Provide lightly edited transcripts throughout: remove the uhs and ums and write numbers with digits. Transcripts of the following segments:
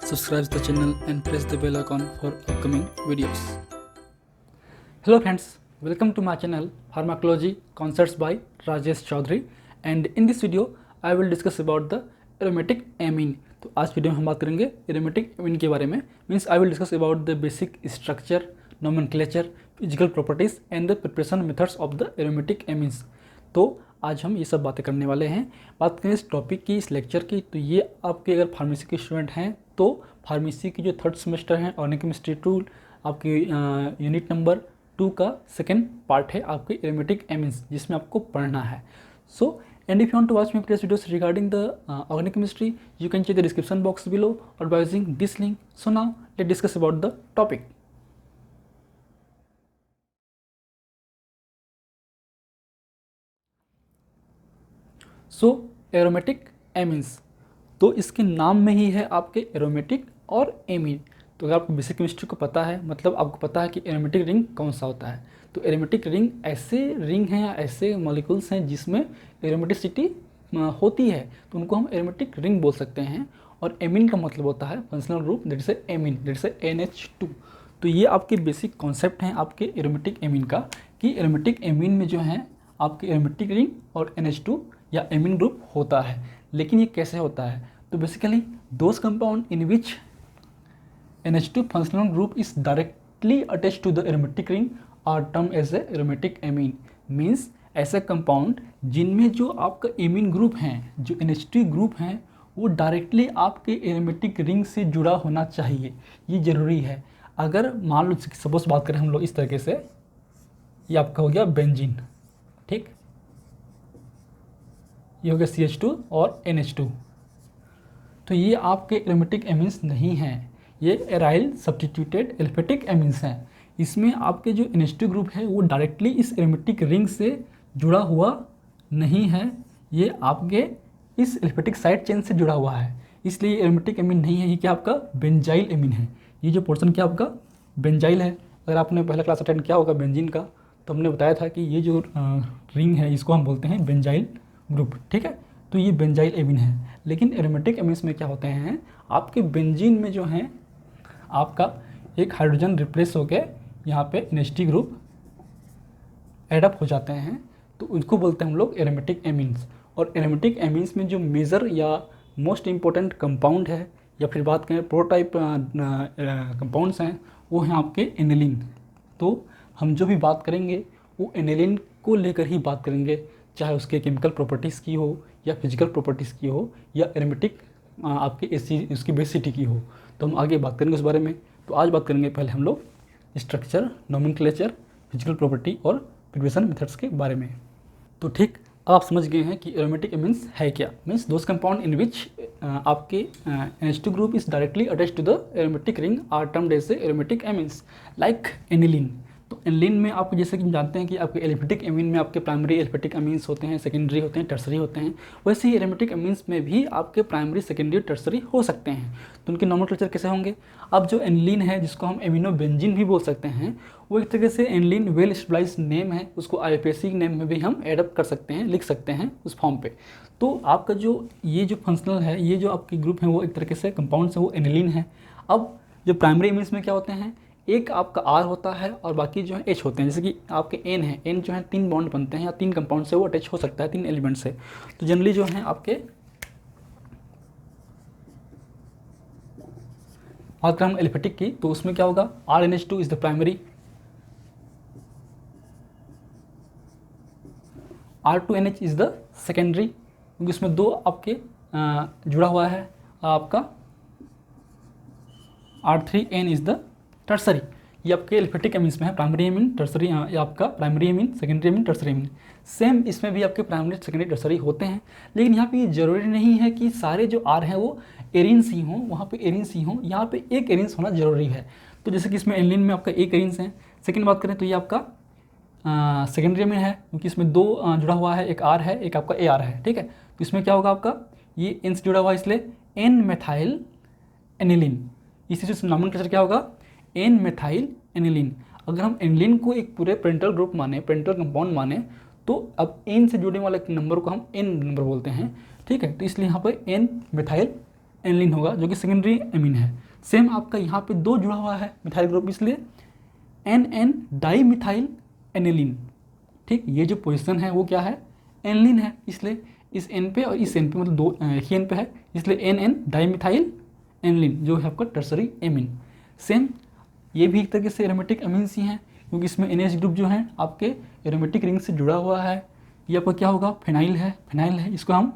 subscribe the channel and press the bell icon for upcoming videos. Hello friends, welcome to my channel Pharmacology Concepts by Rajesh Chaudhary, and in this video I will discuss about the aromatic amine. तो आज video में हम बात करेंगे aromatic amine के बारे में। Means I will discuss about the basic structure, nomenclature, physical properties and the preparation methods of the aromatic amines. तो आज हम ये सब बातें करने वाले हैं। बात करें इस टॉपिक की, इस लेक्चर की, तो ये आपके अगर फार्मेसी के स्टूडेंट हैं तो फार्मेसी की जो थर्ड सेमेस्टर है ऑर्गेनिक केमिस्ट्री 2 आपकी यूनिट नंबर 2 का सेकेंड पार्ट है आपके एरोमेटिक एमीन्स, जिसमें आपको पढ़ना है। सो and if you want to watch my previous videos regarding the organic chemistry, you can check the description box below or by using this link. So now let's discuss about the topic. So aromatic amines, तो इसके नाम में ही है आपके aromatic और amine. तो अगर आपको बेसिक केमिस्ट्री को पता है, मतलब आपको पता है कि एरोमेटिक रिंग कौन सा होता है। तो एरोमेटिक रिंग ऐसे रिंग हैं या ऐसे मॉलिक्यूल्स हैं जिसमें एरोमेटिसिटी होती है, तो उनको हम एरोमेटिक रिंग बोल सकते हैं। और एमीन का मतलब होता है functional group, that is amine, that is NH2। तो ये आपके बेसिक कॉन्सेप्ट हैं आपके एरोमेटिक एमीन का, कि एरोमेटिक एमीन में जो है आपके एरोमेटिक रिंग और NH2 या एमीन ग्रुप होता है। लेकिन ये कैसे होता है? तो basically those compound in which NH2 functional group is directly attached to the aromatic ring are termed as a aromatic amine। Means ऐसे कंपाउंड जिनमें जो आपका एमीन ग्रुप हैं, जो NH2 ग्रुप हैं, वो डायरेक्टली आपके एरोमेटिक रिंग से जुड़ा होना चाहिए। ये ज़रूरी है। अगर मान लो सपोज बात करें हम लोग इस तरीके से, ये आपका हो गया बेंजीन, ठीक, ये हो गया CH2 और NH2। तो ये आपके एरोमेटिक एमीन्स नहीं हैं, ये एराइल सब्स्टिट्यूटेड एल्फेटिक एमीन्स हैं। इसमें आपके जो NH2 ग्रुप है वो डायरेक्टली इस एरोमेटिक रिंग से जुड़ा हुआ नहीं है, ये आपके इस एल्फेटिक साइड चेन से जुड़ा हुआ है, इसलिए एरोमेटिक एमीन नहीं है। ये क्या आपका बेंजाइल एमीन है। ये जो पोर्शन क्या आपका बेंजाइल है। अगर आपने पहला क्लास अटेंड किया होगा बेंजीन का, तो हमने बताया था कि ये जो रिंग है इसको हम बोलते हैं बेंजाइल ग्रुप, ठीक है। तो ये बेंजाइल एमीन है। लेकिन एरोमेटिक एमीन्स में क्या होते हैं, आपके बेंजीन में जो है आपका एक हाइड्रोजन रिप्लेस होकर यहाँ पे NH2 ग्रुप एडअप हो जाते हैं, तो उनको बोलते हैं हम लोग एरोमेटिक एमीन्स। और एरोमेटिक एमीन्स में जो मेजर या मोस्ट इम्पोर्टेंट कंपाउंड है, या फिर बात करें प्रोटोटाइप कंपाउंड्स हैं, वो हैं आपके एनिलीन। तो हम जो भी बात करेंगे वो एनिलीन को लेकर ही बात करेंगे, चाहे उसके केमिकल प्रॉपर्टीज़ की हो या फिजिकल प्रॉपर्टीज़ की हो या एरोमेटिक आपके उसकी बेसिटी की हो। तो हम आगे बात करेंगे उस बारे में। तो आज बात करेंगे पहले हम लोग स्ट्रक्चर, नोमेनक्लेचर, फिजिकल प्रॉपर्टी और प्रिपरेशन मेथड्स के बारे में। तो ठीक, आप समझ गए हैं कि एरोमेटिक एमीन्स है क्या। Means those compound in which आपके NH2 group is directly attached to the aromatic ring are termed as aromatic amines, like aniline. तो एनिलीन में आपको जैसे कि हम जानते हैं कि आपके एल्फेटिक एमीन में आपके प्राइमरी एल्फेटिक एमीन्स होते हैं, सेकेंडरी होते हैं, टर्सरी होते हैं। वैसे ही एरोमेटिक एमीन्स में भी आपके प्राइमरी, सेकेंडरी, टर्सरी हो सकते हैं। तो उनके नोमेनक्लेचर कैसे होंगे? अब जो एनिलीन है, जिसको हम एमिनोबेंजीन भी बोल सकते हैं, वो एक तरीके से एनिलीन वेल स्टेबलाइज्ड नेम है, उसको IUPAC नेम में भी हम एडप्ट कर सकते हैं, लिख सकते हैं उस फॉर्म पे। तो आपका जो ये जो फंक्शनल है, ये जो आपके ग्रुप है, वो एक तरीके से कंपाउंड्स है, वो एनिलीन है। अब जो प्राइमरी एमीन्स में क्या होते हैं, एक आपका R होता है और बाकी जो है H होते हैं। जैसे कि आपके N है, N जो है 3 बॉन्ड बनते हैं या 3 कंपाउंड से वो अटैच हो सकता है, 3 एलिमेंट से। तो जनरली जो है आपके बात करें हम एल्फेटिक की, तो उसमें क्या होगा, RNH2 is the primary, R2NH is the secondary, क्योंकि इसमें 2 आपके जुड़ा हुआ है। आपका R3N इज द टर्सरी। ये आपके एल्फेटिक एमीन्स में है, प्राइमरी एमीन, टर्सरी, ये आपका primary amine, secondary amine, tertiary amine. Same इसमें भी आपके प्राइमरी, सेकेंडरी, टर्सरी होते हैं। लेकिन यहाँ पे ये जरूरी नहीं है कि सारे जो R हैं वो एरिन्स ही हों, वहाँ पे एरिन्स ही हों, यहाँ पे एक एरिन्स होना जरूरी है। तो जैसे कि इसमें एनिलीन में आपका एक एरिन्स है। सेकेंड बात करें तो ये आपका सेकेंडरी एमीन है, क्योंकि इसमें 2 जुड़ा हुआ है, एक R है, एक आपका AR है, ठीक है। तो इसमें क्या होगा आपका, ये N से जुड़ा हुआ है, इसलिए N मेथाइल एनिलीन। इसी से नोमेनक्लेचर क्या होगा, N मेथाइल एनिलीन। अगर हम एनिलीन को एक पूरे पेरेंटल ग्रुप माने, पेरेंटल कंपाउंड माने, तो अब N से जुड़ने वाले नंबर को हम N नंबर बोलते हैं, ठीक है। तो इसलिए यहाँ पर N मेथाइल एनिलीन होगा जो कि सेकेंडरी एमीन है। सेम आपका यहाँ पे 2 जुड़ा हुआ है मिथाइल ग्रुप, इसलिए NN डाई मिथाइल एनिलीन। ठीक, ये जो पोजीशन है वो क्या है, एनिलीन है, इसलिए इस N पे और इस N पे मतलब 2 एक ही N पे है, इसलिए NN डाई मिथाइल एनिलीन जो है आपका टर्सरी एमीन। सेम ये भी एक तरीके से एरोमेटिक एमीन्स ही हैं, क्योंकि इसमें NH ग्रुप जो है आपके एरोमेटिक रिंग से जुड़ा हुआ है। ये आपका क्या होगा, फिनाइल है, इसको हम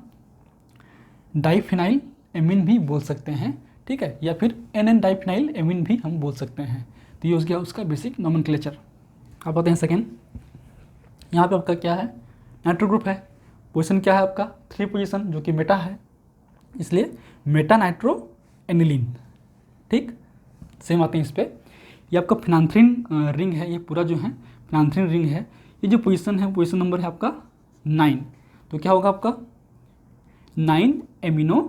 डाईफिनाइल एमीन भी बोल सकते हैं। ठीक है, या फिर NN डाईफिनाइल एमीन भी हम बोल सकते हैं। तो ये हो गया उसका बेसिक नोमेनक्लेचर। अब आते हैं सेकेंड, यहाँ पे आपका क्या है, नाइट्रो ग्रुप है। पोजीशन क्या है आपका, 3 पोजीशन जो कि मेटा है, इसलिए मेटा नाइट्रो एनिलीन। ठीक, सेम आते हैं इस पर। ये आपका फिनांथ्रिन रिंग है, ये पूरा जो है फिनांथ्रिन रिंग है। ये जो पोजीशन है, पोजीशन नंबर है आपका 9। तो क्या होगा आपका 9 एमिनो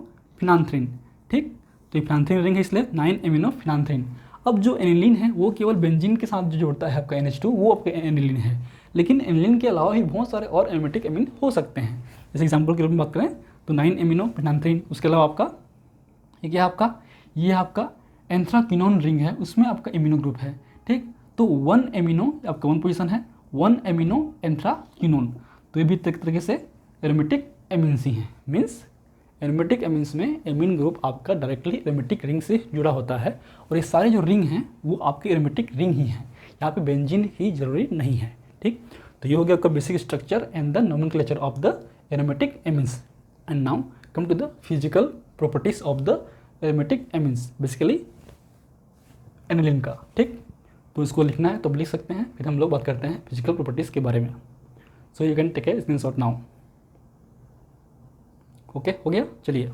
फिनांथ्रिन। ठीक, तो ये फिनांथ्रिन रिंग है, इसलिए 9 एमिनो फिनांथ्रिन। अब जो एनिलीन है वो केवल बेंजीन के साथ जो जोड़ता है आपका NH2, वो आपका एनिलीन है। लेकिन एनिलीन के अलावा भी बहुत सारे और एरोमेटिक एमीन हो सकते हैं। जैसे एग्जांपल के रूप में बात करें तो 9 एमिनो फिनांथ्रिन, उसके अलावा आपका ये क्या है आपका, ये आपका एंथ्राक्विनोन रिंग है, उसमें आपका एमिनो ग्रुप है। ठीक, तो 1 एमिनो आपका 1 पोजीशन है, 1 एमिनो एंथ्राक्विनोन। तो ये भी एक तरीके से एरोमेटिक एमीन्स ही हैं। मीन्स एरोमेटिक एमीन्स में एमीन ग्रुप आपका डायरेक्टली एरोमेटिक रिंग से जुड़ा होता है, और ये सारे जो रिंग हैं वो आपके एरोमेटिक रिंग ही हैं, यहाँ पे बेंजीन ही जरूरी नहीं है। ठीक, तो ये हो गया आपका basic structure and the nomenclature of the aromatic amines. And now come to the physical properties of the aromatic amines, basically aniline का। ठीक, तो इसको लिखना है तो लिख सकते हैं, फिर हम लोग बात करते हैं फिजिकल प्रॉपर्टीज़ के बारे में। So you can take a screenshot now. Okay, हो गया, चलिए।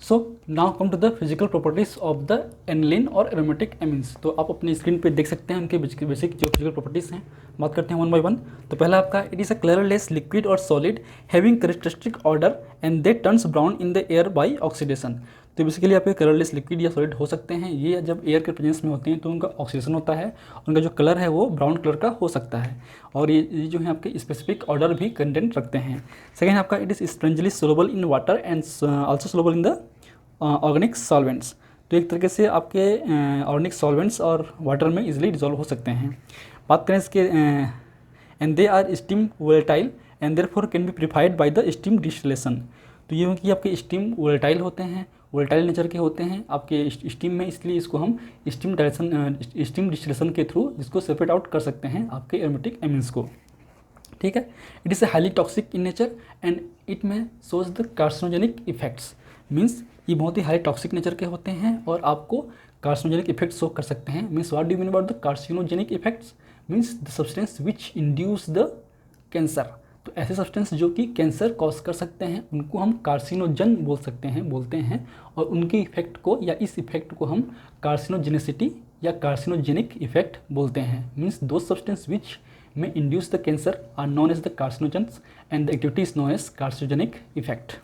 So now come to the physical properties of the aniline और एरोमेटिक एमीन्स। तो आप अपनी स्क्रीन पे देख सकते हैं उनके बेसिक जो फिजिकल प्रॉपर्टीज़ हैं। बात करते हैं 1 बाय 1। तो पहला आपका, it is a colourless liquid और solid having characteristic odour and they turns brown in the air by oxidation. तो बेसिकली आपके कलरलेस लिक्विड या सॉलिड हो सकते हैं। ये जब एयर के प्रेजेंस में होते हैं तो उनका ऑक्सीडेशन होता है, उनका जो कलर है वो ब्राउन कलर का हो सकता है, और ये जो है आपके स्पेसिफिक ऑर्डर भी कंटेंट रखते हैं। सेकेंड आपका, it is strangely soluble in water and also soluble in the organic solvents. तो एक तरीके से आपके ऑर्गेनिक सॉल्वेंट्स और वाटर में इजीली डिजॉल्व हो सकते हैं। बात करें इसके, and they are steam volatile and therefore can be purified by the steam distillation. तो ये कि आपके स्टीम वोलेटाइल होते हैं, वोलेटाइल नेचर के होते हैं आपके स्टीम में, इसलिए इसको हम स्टीम डिस्टिलेशन के थ्रू इसको सेपरेट आउट कर सकते हैं आपके एरोमेटिक एमीन्स को। ठीक है, it is a highly toxic in nature and it में shows the carcinogenic effects. Means ये बहुत ही हाई टॉक्सिक नेचर के होते हैं और आपको कार्सिनोजेनिक इफेक्ट शो कर सकते हैं। Means what do you mean about the carcinogenic effects, means the substance which induce the cancer. तो ऐसे सब्सटेंस जो कि कैंसर कॉज कर सकते हैं उनको हम कार्सिनोजन बोलते हैं, और उनके इफेक्ट को या इस इफेक्ट को हम कार्सिनोजेनिसिटी या कार्सिनोजेनिक इफेक्ट बोलते हैं। मीन्स दो substance which may induce the cancer are known as the carcinogens and the activity is known as carcinogenic effect.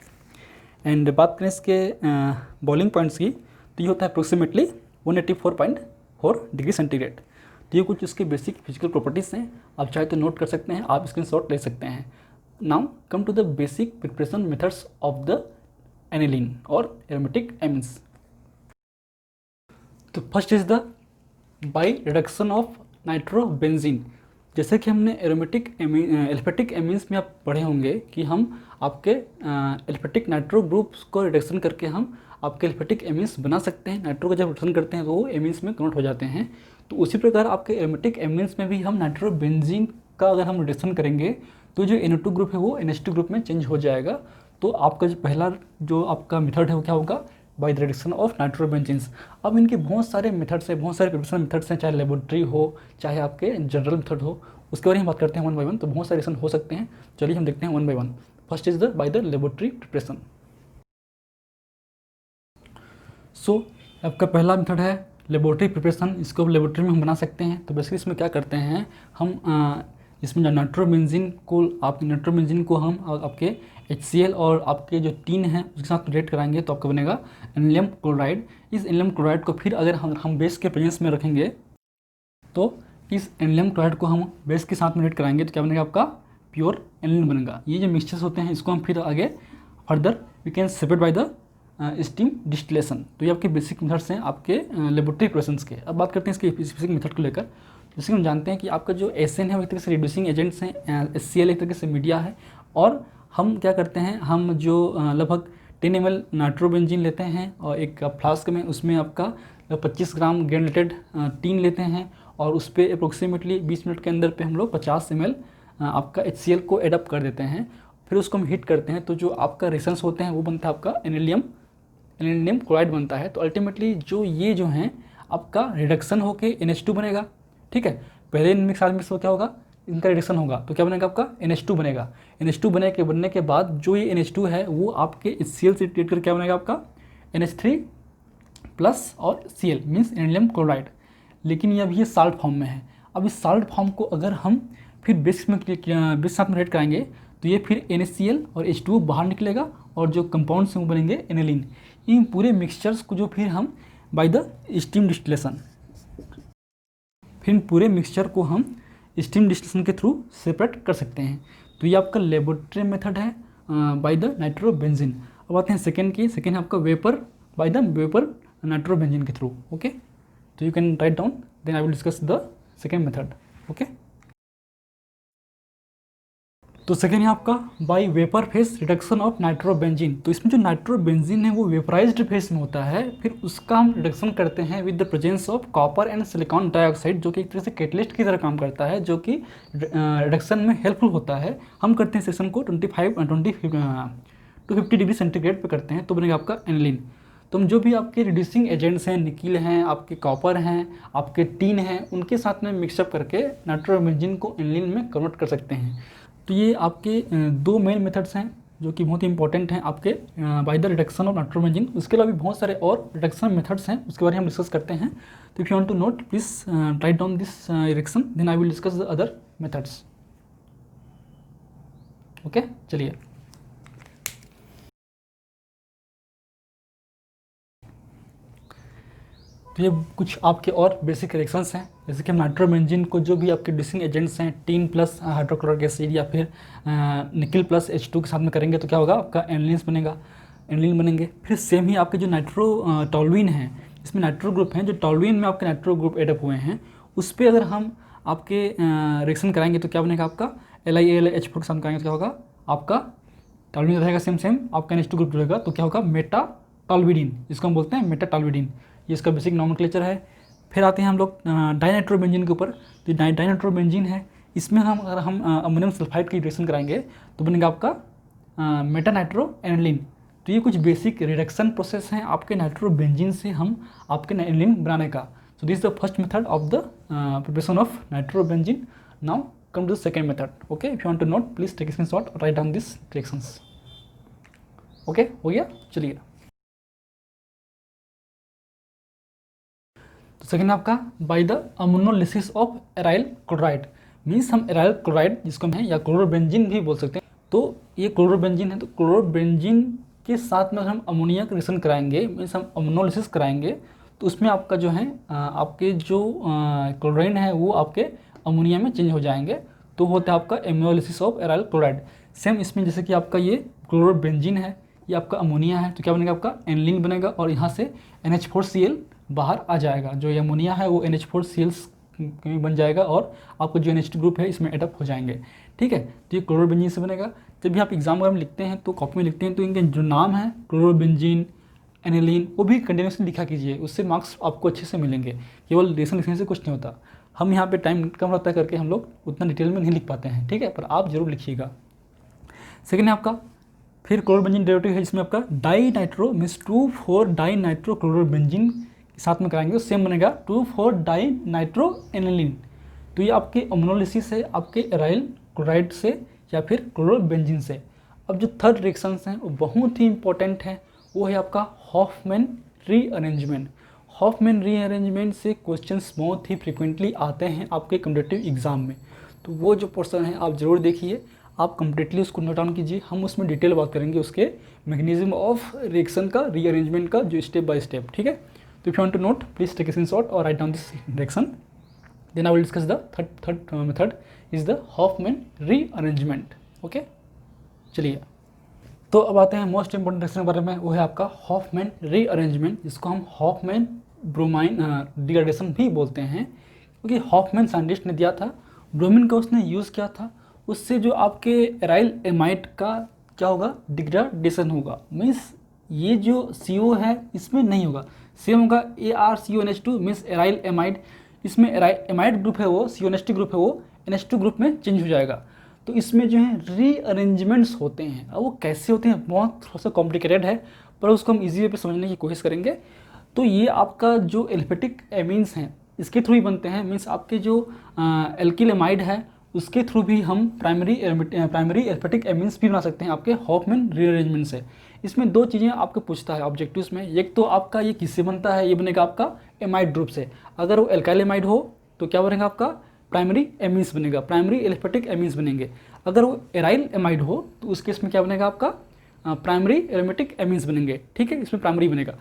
And बात करें इसके बॉइलिंग पॉइंट्स की, तो ये होता है अप्रोक्सीमेटली 184.4 डिग्री सेंटीग्रेड। तो ये कुछ इसके बेसिक फिजिकल प्रॉपर्टीज़ हैं, आप चाहे तो नोट कर सकते हैं, आप स्क्रीनशॉट ले सकते हैं। Now come to the basic preparation methods of the aniline और एरोमेटिक एमीन्स। तो first is the by reduction of nitrobenzene. जैसे कि हमने एल्फेटिक एमीन्स में आप पढ़े होंगे कि हम आपके एल्फेटिक नाइट्रो ग्रुप्स को रिडक्शन करके हम आपके एल्फेटिक एमीन्स बना सकते हैं। नाइट्रो का जब रिडक्शन करते हैं तो वो एमीन्स में कन्वर्ट हो जाते हैं। तो उसी प्रकार आपके एरोमेटिक एमीन्स में भी हम नाइट्रोबेंजीन का अगर हम रिडक्शन करेंगे तो जो NO2 ग्रुप है वो NH2 ग्रुप में चेंज हो जाएगा। तो आपका जो पहला जो आपका मेथड है वो क्या होगा, बाय द रिडक्शन ऑफ नाइट्रोबेंजीन्स। अब इनके बहुत सारे मेथड्स हैं, बहुत सारे प्रिपरेशन मेथड्स हैं, चाहे लेबोरेटरी हो चाहे आपके जनरल मेथड हो, उसके बारे में बात करते हैं 1 बाय 1। तो बहुत सारे रिएक्शन हो सकते हैं, चलिए हम देखते हैं 1 by 1। First is the by the laboratory preparation. So आपका पहला मेथड है लेबोरेटरी प्रिपरेशन। इसको लेबोरेटरी में हम बना सकते हैं। तो बेसिकली इसमें क्या करते हैं हम, इसमें जो नाइट्रोबेंजीन को हम आपके HCl और आपके जो टीन है उसके साथ रिएक्ट कराएंगे तो आपका बनेगा एनिलियम क्लोराइड। इस एनिलियम क्लोराइड को फिर अगर हम बेस के प्रेजेंस में रखेंगे तो इस एनिलियम क्लोराइड को हम बेस के साथ में रिएक्ट कराएंगे तो क्या बनेगा, आपका प्योर एनिलीन बनेगा। ये जो मिक्सचर्स होते हैं इसको हम फिर आगे further we can separate by the steam distillation. तो ये आपके बेसिक मेथड्स हैं आपके लेबोरेटरी प्रोसेस के। अब बात करते हैं इसके स्पेसिफिक मेथड को लेकर। जैसे हम जानते हैं कि आपका जो एसएन है वो एक तरीके से रिड्यूसिंग एजेंट्स हैं, HCl एक तरीके से मीडिया है, और हम क्या करते हैं, हम जो लगभग 10 ml नाइट्रोबेंजीन लेते हैं और एक फ्लास्क में उसमें आपका 25 ग्राम ग्रेनुलेटेड टीन लेते हैं और उस पर अप्रोक्सीमेटली 20 मिनट के अंदर पे हम लोग 50 ml आपका HCl को एडअप कर देते हैं। फिर उसको हम हीट करते हैं तो जो आपका रिएक्शंस होते हैं वो बनता है आपका एनिलियम क्लोराइड बनता है। तो अल्टीमेटली ये जो हैं आपका रिडक्शन होके NH2 बनेगा। ठीक है, पहले इनमें साथ मिक्स हो क्या होगा, इनका रिडक्शन होगा तो क्या बनेगा आपका NH2 बनेगा। NH2 बनने के बाद जो ये NH2 है वो आपके HCl से रिएक्ट कर क्या बनेगा आपका NH3 प्लस और Cl मीन्स एनिलियम क्लोराइड। लेकिन ये अभी ये साल्ट फॉर्म में है। अब इस साल्ट फॉर्म को अगर हम फिर बेस साथ में रेड कराएंगे तो ये फिर NaCl और H2O बाहर निकलेगा और जो कंपाउंड्स हैं वो बनेंगे एनिलीन। इन पूरे मिक्सचर्स को जो फिर हम बाय द स्टीम डिस्टिलेशन, फिर इन पूरे मिक्सचर को हम स्टीम डिस्टिलेशन के थ्रू सेपरेट कर सकते हैं। तो ये आपका लेबोरेटरी मेथड है बाय द नाइट्रोबेंजीन। अब आते हैं सेकेंड की। सेकेंड है आपका vapour by the vapour nitrobenzene के थ्रू। ओके, तो you can write down, then I will discuss the second method. Okay, तो सेकेंड है आपका by vapour phase reduction of nitrobenzene. तो इसमें जो नाइट्रोबेंजीन है वो वेपराइज्ड फेस में होता है, फिर उसका हम रिडक्शन करते हैं with the presence of copper and silicon dioxide, जो कि एक तरह से कैटलिस्ट की तरह काम करता है, जो कि रिडक्शन में हेल्पफुल होता है। हम करते हैं सेक्शन को 250 डिग्री सेंटीग्रेड पे करते हैं तो बनेगा आपका एनिलीन। तो हम जो भी आपके रिड्यूसिंग एजेंट्स हैं, निकिल हैं, आपके कॉपर हैं, आपके टीन हैं, उनके साथ में मिक्सअप करके नाइट्रोबेंजीन को एनिलीन में कन्वर्ट कर सकते हैं। तो ये आपके दो मेन मेथड्स हैं जो कि बहुत ही इंपॉर्टेंट हैं आपके by the reduction of nitrobenzene. उसके अलावा भी बहुत सारे और रिडक्शन मेथड्स हैं, उसके बारे में हम डिस्कस करते हैं। तो if you want to note please write down this reaction, then I will discuss the other methods. Okay, चलिए। तो ये कुछ आपके और बेसिक रिएक्शंस हैं, जैसे कि नाइट्रोबेंजीन को जो भी आपके रिड्यूसिंग एजेंट्स हैं, टीन प्लस हाइड्रोक्लोरिक एसिड या फिर निकिल प्लस H2 के साथ में करेंगे तो क्या होगा आपका एनिलीन बनेंगे। फिर सेम ही आपके जो टॉलुइन है, इसमें नाइट्रो ग्रुप हैं, जो टॉलुइन में आपके नाइट्रो ग्रुप एडअप हुए हैं, उस पर अगर हम आपके रिएक्शन कराएंगे तो क्या बनेगा आपका LiAlH4 के साथ कराएंगे तो क्या होगा आपका टॉलुइन रहेगा सेम आपका NH2 ग्रुप रहेगा तो क्या होगा मेटाटॉल्विडीन, जिसको हम बोलते हैं मेटाटॉल्विडीन। ये इसका बेसिक नॉमेनक्लेचर है। फिर आते हैं हम लोग डाइनाइट्रोबेंजीन के ऊपर। तो डाइनाइट्रोबेंजीन है, इसमें अगर हम अमोनियम सल्फाइड की रिएक्शन कराएंगे तो बनेगा आपका मेटानाइट्रो एनिलीन। तो ये कुछ बेसिक रिडक्शन प्रोसेस हैं आपके नाइट्रोबेंजीन से हम आपके एनिलीन बनाने का। So this is the first method of the preparation of nitrobenzene. Now come to the second method. Okay, if you want to note please take screenshot, write down this reactions. Okay, हो गया, चलिए। तो second आपका by the ammonolysis of aryl chloride, means हम aryl chloride जिसको हम हैं या क्लोरोबेंजीन भी बोल सकते हैं। तो ये क्लोरोबेंजीन है, तो क्लोरोबेंजीन के साथ में हम अमोनिया का रिएक्शन कराएंगे, मीन्स हम अमोनोलिसिस कराएंगे तो उसमें आपका जो है आपके जो क्लोराइन है वो आपके अमोनिया में चेंज हो जाएंगे, तो होता है आपका एमोनोलिसिस ऑफ एराइल क्लोराइड। सेम इसमें जैसे कि आपका ये क्लोरोबेंजीन है, ये आपका अमोनिया है, तो क्या बनेगा आपका एनिलीन बनेगा और यहाँ से NH4Cl बाहर आ जाएगा। जो ये अमोनिया है वो NH4Cl बन जाएगा और आपको जो NH2 ग्रुप है इसमें एडअप हो जाएंगे। ठीक है, तो ये क्लोरोबेंजीन से बनेगा। जब भी आप एग्जाम वगैरह में लिखते हैं तो कॉपी में लिखते हैं तो इनके जो नाम है क्लोरोबेंजीन, एनिलीन, वो भी कंटिन्यूसली लिखा कीजिए, उससे मार्क्स आपको अच्छे से मिलेंगे। केवल रिएक्शन लिखने से कुछ नहीं होता। हम यहाँ पे टाइम कम रहता है करके हम लोग उतना डिटेल में नहीं लिख पाते हैं, ठीक है, पर आप जरूर लिखिएगा। सेकेंड है आपका फिर क्लोरोबेंजीन डेरिवेटिव है, जिसमें आपका डाई नाइट्रो मीन्स 2,4-डाई-नाइट्रो क्लोरोबेंजीन के साथ में कराएंगे तो सेम बनेगा 2,4-डाई-नाइट्रो एनिलीन। तो ये आपके अमोनोलिसिस है आपके एराइल क्लोराइड से या फिर क्लोरोबेंजीन से। अब जो थर्ड रिएक्शंस हैं वो बहुत ही इंपॉर्टेंट है, वो है आपका हॉफमैन रीअरेंजमेंट। हॉफमैन रीअरेंजमेंट से क्वेश्चंस बहुत ही फ्रिक्वेंटली आते हैं आपके कॉम्पिटिटिव एग्जाम में, तो वो जो पोर्शन है आप ज़रूर देखिए, आप कम्प्लीटली उसको नोट डाउन कीजिए। हम उसमें डिटेल बात करेंगे उसके मैकेनिज्म ऑफ रिएक्शन का, रीअरेंजमेंट का, जो स्टेप बाय स्टेप, ठीक है। तो if you want to note please take a screenshot और write down this reaction, then I will discuss the third method is the Hofmann rearrangement. Okay, चलिए। तो अब आते हैं मोस्ट इंपॉर्टेंट रिएक्शन के बारे में, वो है आपका हॉफमैन रीअरेंजमेंट, जिसको हम हॉफमैन ब्रोमाइन डिग्रेडेशन भी बोलते हैं, क्योंकि हॉफमैन साइंटिस्ट ने दिया था, ब्रोमीन का उसने यूज़ किया था, उससे जो आपके एराइल एमाइड का क्या होगा, डिग्रेडेशन होगा। मीन्स ये जो CO है इसमें नहीं होगा, सेम होगा ArCONH2 मीन्स एराइल एमाइड, इसमें एमाइड ग्रुप है वो CONH2 ग्रुप है वो NH2 ग्रुप में चेंज हो जाएगा। तो इसमें जो है रीअरेंजमेंट्स होते हैं। अब वो कैसे होते हैं बहुत थोड़ा सा कॉम्प्लिकेटेड है, पर उसको हम इजी वे पे समझने की कोशिश करेंगे। तो ये आपका जो एल्फेटिक एमीन्स हैं इसके थ्रू ही बनते हैं, मीन्स आपके जो एल्किल एमाइड है उसके थ्रू भी हम प्राइमरी एल्फेटिक एमीन्स भी बना सकते हैं आपके हॉफमैन रीअरेंजमेंट से। इसमें दो चीज़ें आपको पूछता है ऑब्जेक्टिव्स में, एक तो आपका ये किससे बनता है, ये बनेगा आपका एमाइड ग्रुप से। अगर वो एल्काइल एमाइड हो तो क्या बनेगा आपका प्राइमरी एमीन्स बनेगा, प्राइमरी एल्फेटिक एमीन्स बनेंगे। अगर वो एराइल एमाइड हो तो उस केस में क्या बनेगा आपका प्राइमरी एरोमेटिक एमीन्स बनेंगे। ठीक है, इसमें प्राइमरी बनेगा।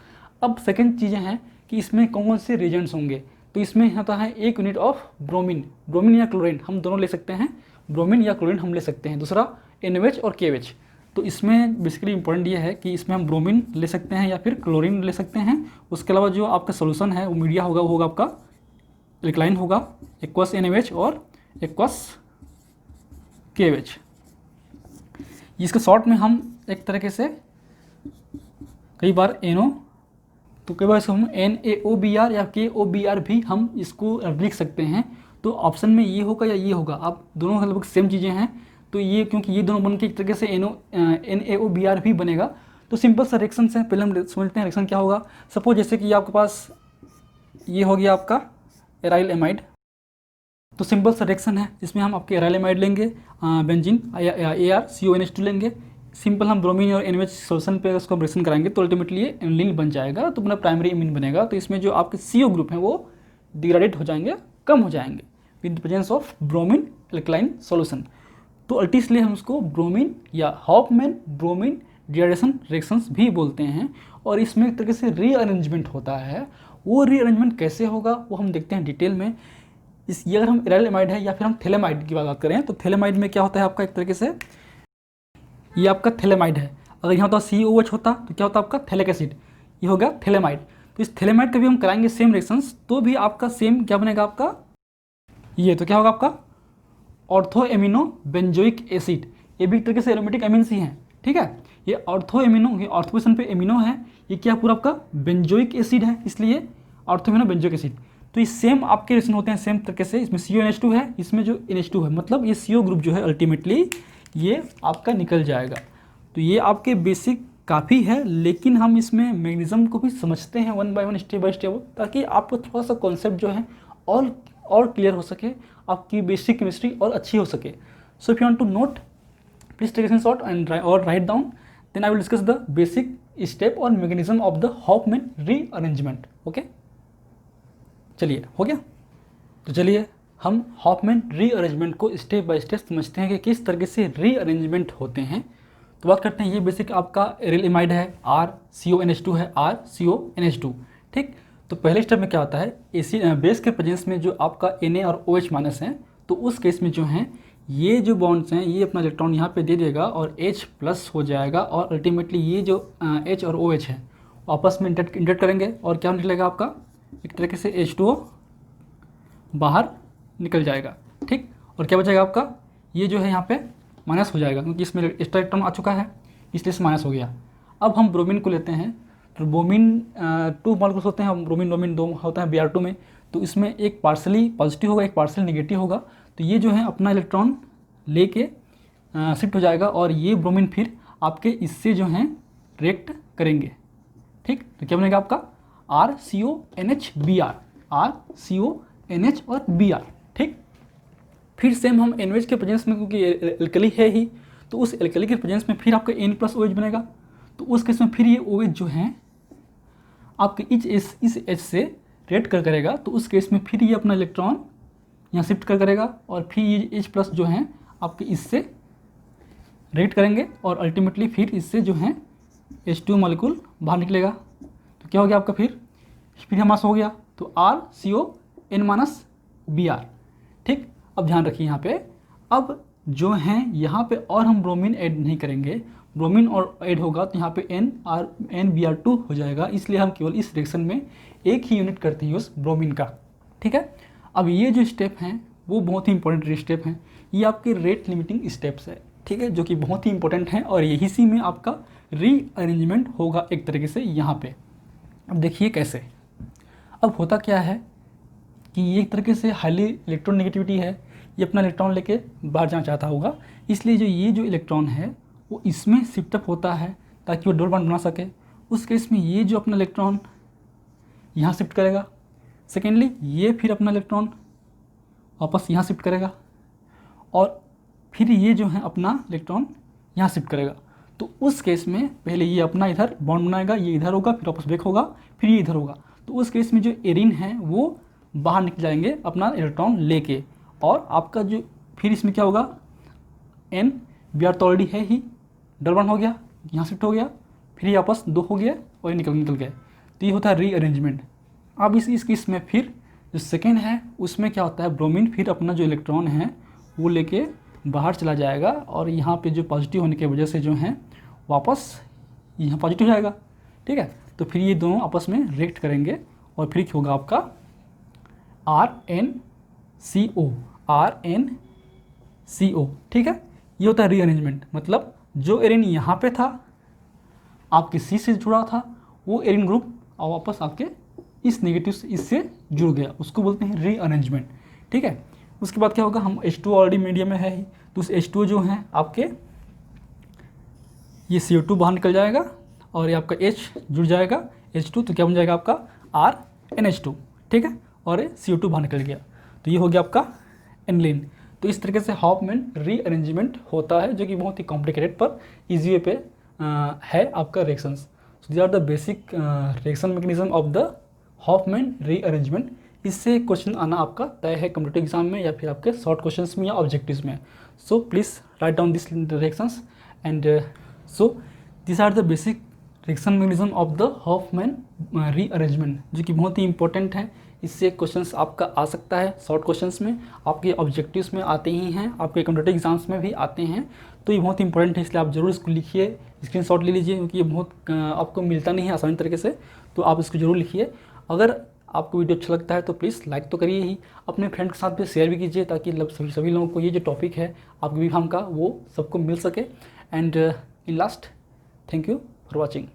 अब सेकंड चीज़ें हैं कि इसमें कौन कौन से रिएजेंट्स होंगे, तो इसमें होता है 1 यूनिट ऑफ ब्रोमीन या क्लोरीन, हम दोनों ले सकते हैं, ब्रोमीन या क्लोरीन हम ले सकते हैं। दूसरा NaOH और KOH। तो इसमें बेसिकली इंपॉर्टेंट ये है कि इसमें हम ब्रोमीन ले सकते हैं या फिर क्लोरीन ले सकते हैं। उसके अलावा जो आपका सोल्यूशन है वो मीडिया होगा, वो होगा आपका एल्कलाइन होगा, एक्वस NaOH और एक्वस KOH। इसके शॉर्ट में हम एक तरीके से कई बार तो कई बार इसको हम NaOBr या KOBr भी हम इसको लिख सकते हैं। तो ऑप्शन में ये होगा या ये होगा, आप दोनों लगभग सेम चीज़ें हैं। तो ये क्योंकि ये दोनों बन के एक तरीके से NaOBr भी बनेगा। तो सिंपल सा रिएक्शन है, पहले हम समझते हैं रिएक्शन क्या होगा। सपोज जैसे कि आपके पास ये हो गया आपका एराइल एमाइड, तो सिंपल सा रिएक्शन है, इसमें हम आपके एराइल एमाइड लेंगे, बेंजीन ArCONH2 लेंगे, सिंपल हम ब्रोमीन और NaOH सोल्यूशन पे उसको रिएक्शन कराएंगे तो अल्टीमेटली ये एनिलीन बन जाएगा, तो अपना प्राइमरी एमीन बनेगा। तो इसमें जो आपके CO ग्रुप हैं वो डिग्रेडेड हो जाएंगे, कम हो जाएंगे with presence of bromine alkaline solution. तो अल्टीसली हम उसको ब्रोमीन या हॉफमैन ब्रोमीन डिग्रेडेशन रिएक्शंस भी बोलते हैं। और इसमें एक तरीके से रीअरेंजमेंट होता है। वो रीअरेंजमेंट कैसे होगा वो हम देखते हैं डिटेल में। ये अगर हम एराइल एमाइड है या फिर हम थैलेमाइड की बात करें तो थैलेमाइड में क्या होता है आपका, एक तरीके से ये आपका थैलेमाइड है। अगर यहाँ होता COOH होता तो क्या होता आपका थैलिक एसिड, ये हो गया थैलेमाइड। तो इस थैलेमाइड का भी हम कराएंगे सेम रिएक्शंस, तो भी आपका सेम क्या बनेगा आपका, ये तो क्या होगा आपका ऑर्थो एमिनो बेंजोइक एसिड। ये भी एक तरीके से एरोमेटिक एमिन्स ही हैं। ठीक है, ये ऑर्थो एमिनो, ये ऑर्थो पोजीशन पे एमिनो है, ये क्या पूरा आपका बेंजोइक एसिड है, इसलिए ऑर्थो एमिनो बेंजोइक एसिड। तो ये सेम आपके रिएक्शन होते हैं सेम तरीके से। इसमें CONH2 है, इसमें जो NH2 है, मतलब ये CO ग्रुप जो है अल्टीमेटली ये आपका निकल जाएगा। तो ये आपके बेसिक काफ़ी है, लेकिन हम इसमें मैग्नीज्म को भी समझते हैं 1 by 1 स्टेप बाय स्टेप, ताकि आपको थोड़ा सा कॉन्सेप्ट जो है और क्लियर हो सके, आपकी बेसिक केमिस्ट्री और अच्छी हो सके। So if you want to note please take a short and write down, then I will discuss the basic step और mechanism of the Hofmann rearrangement. Okay, चलिए हो गया। तो चलिए हम हॉफमैन रीअरेंजमेंट को स्टेप बाय स्टेप समझते हैं कि किस तरीके से रीअरेंजमेंट होते हैं। तो बात करते हैं, ये बेसिक आपका एराइल एमाइड है, RCONH2 है, RCONH2। ठीक, तो पहले स्टेप में क्या होता है, एसिड बेस के प्रेजेंस में जो आपका Na और OH माइनस हैं, तो उस केस में जो हैं ये जो बॉन्ड्स हैं ये अपना इलेक्ट्रॉन यहाँ पे दे देगा और H प्लस हो जाएगा, और अल्टीमेटली ये जो H और OH है आपस में इंटरेक्ट करेंगे और क्या निकलेगा आपका, एक तरीके से H2O बाहर निकल जाएगा। ठीक, और क्या बचेगा आपका, ये जो है यहाँ पे माइनस हो जाएगा, क्योंकि इसमें एक्स्ट्रा इलेक्ट्रॉन आ चुका है इसलिए से माइनस हो गया। अब हम ब्रोमीन को लेते हैं, तो ब्रोमीन 2 मॉलिक्यूल्स होते हैं, ब्रोमीन 2 होता है Br2 में। तो इसमें एक पार्सली पॉजिटिव होगा, एक पार्सली नेगेटिव होगा। तो ये जो है अपना इलेक्ट्रॉन लेके शिफ्ट हो जाएगा और ये ब्रोमीन फिर आपके इससे जो हैं रिएक्ट करेंगे। ठीक, तो क्या बनेगा आपका RCONH Br, RCONH और Br। ठीक, फिर सेम हम NaOH के प्रेजेंस में, क्योंकि एल्कली है ही, तो उस एल्कली के प्रेजेंस में फिर आपका N+OH बनेगा। तो उस केस में फिर ये OH जो है आपके इस H से रिएक्ट करेगा। तो उस केस में फिर ये अपना इलेक्ट्रॉन यहाँ शिफ्ट करेगा और फिर ये H+ जो है आपके इससे रिएक्ट करेंगे और अल्टीमेटली फिर इससे जो है H2 मॉलिक्यूल बाहर निकलेगा। तो क्या हो गया आपका, फिर हमारा हो गया तो RCON-Br। ठीक, अब ध्यान रखिए यहाँ पे, अब जो हैं यहाँ पे और हम ब्रोमीन ऐड नहीं करेंगे, ब्रोमीन और ऐड होगा तो यहाँ पे NBr2 हो जाएगा, इसलिए हम केवल इस रिएक्शन में एक ही यूनिट करते हैं यूज़ ब्रोमीन का। ठीक है, अब ये जो स्टेप हैं वो बहुत ही इंपॉर्टेंट स्टेप हैं, ये आपके रेट लिमिटिंग स्टेप्स है। ठीक है, जो कि बहुत ही इंपॉर्टेंट हैं और यही सी में आपका रीअरेंजमेंट होगा एक तरीके से यहाँ पे। अब देखिए कैसे, अब होता क्या है कि ये एक तरीके से हाईली इलेक्ट्रॉन नेगेटिविटी है, ये अपना इलेक्ट्रॉन लेके बाहर जाना चाहता होगा, इसलिए ये जो इलेक्ट्रॉन है वो इसमें शिफ्ट अप होता है ताकि वो डबल बॉन्ड बना सके। उस केस में ये जो अपना इलेक्ट्रॉन यहाँ शिफ्ट करेगा, सेकेंडली ये फिर अपना इलेक्ट्रॉन वापस यहाँ शिफ्ट करेगा और फिर ये जो है अपना इलेक्ट्रॉन यहाँ शिफ्ट करेगा। तो उस केस में पहले ये अपना इधर बॉन्ड बनाएगा, ये इधर होगा, फिर वापस बैक होगा, फिर ये इधर होगा। तो उस केस में जो एरिन है वो बाहर निकल जाएंगे अपना इलेक्ट्रॉन लेके, और आपका जो फिर इसमें क्या होगा, NBr तो ऑलरेडी है ही, डबल बॉन्ड हो गया, यहाँ शिफ्ट हो गया, फिर ये वापस 2 हो गया और ये निकल गए। तो ये होता है रीअरेंजमेंट। अब इस केस में फिर जो सेकेंड है उसमें क्या होता है, ब्रोमीन फिर अपना जो इलेक्ट्रॉन है वो लेके बाहर चला जाएगा और यहाँ पे जो पॉजिटिव होने की वजह से जो है वापस यहाँ पॉजिटिव हो जाएगा। ठीक है, तो फिर ये दोनों आपस में रिएक्ट करेंगे और फिर क्या होगा आपका RnCO। ठीक है, ये होता है रीअरेंजमेंट। मतलब जो एरिन यहाँ पे था आपके C से जुड़ा था, वो एरिन ग्रुप और वापस आपके इस नेगेटिव से इससे जुड़ गया, उसको बोलते हैं रीअरेंजमेंट। ठीक है, उसके बाद क्या होगा, हम H2 ऑलरेडी मीडियम में है ही, तो उस H2 जो है आपके ये CO2 बाहर निकल जाएगा और ये आपका H जुड़ जाएगा H2, तो क्या बन जाएगा आपका RnH2। ठीक है, और ये CO2 बाहर निकल गया, तो ये हो गया आपका एनिलीन। तो इस तरीके से हॉफमैन रीअरेंजमेंट होता है, जो कि बहुत ही कॉम्प्लिकेटेड पर ईजी वे पे है आपका reactions. So these are the basic reaction mechanism of the Hofmann rearrangement. इससे क्वेश्चन आना आपका तय है कम्पिटिटिव एग्जाम में या फिर आपके शॉर्ट क्वेश्चंस में या ऑब्जेक्टिव्स में। So please write down this reactions and so this are the basic reaction mechanism of the Hofmann rearrangement, जो कि बहुत ही इंपॉर्टेंट है। इससे क्वेश्चंस आपका आ सकता है शॉर्ट क्वेश्चंस में, आपके ऑब्जेक्टिव्स में आते ही हैं, आपके कम्पिटिटिव एग्जाम्स में भी आते हैं। तो ये बहुत इंपॉर्टेंट है, इसलिए आप जरूर इसको लिखिए, स्क्रीनशॉट ले लीजिए, क्योंकि ये बहुत आपको मिलता नहीं है आसानी तरीके से, तो आप इसको जरूर लिखिए। अगर आपको वीडियो अच्छा लगता है तो प्लीज़ लाइक तो करिए ही, अपने फ्रेंड के साथ भी शेयर भी कीजिए, ताकि सभी लोगों को ये जो टॉपिक है आपके विभाग का वो सबको मिल सके। And in last, thank you for watching.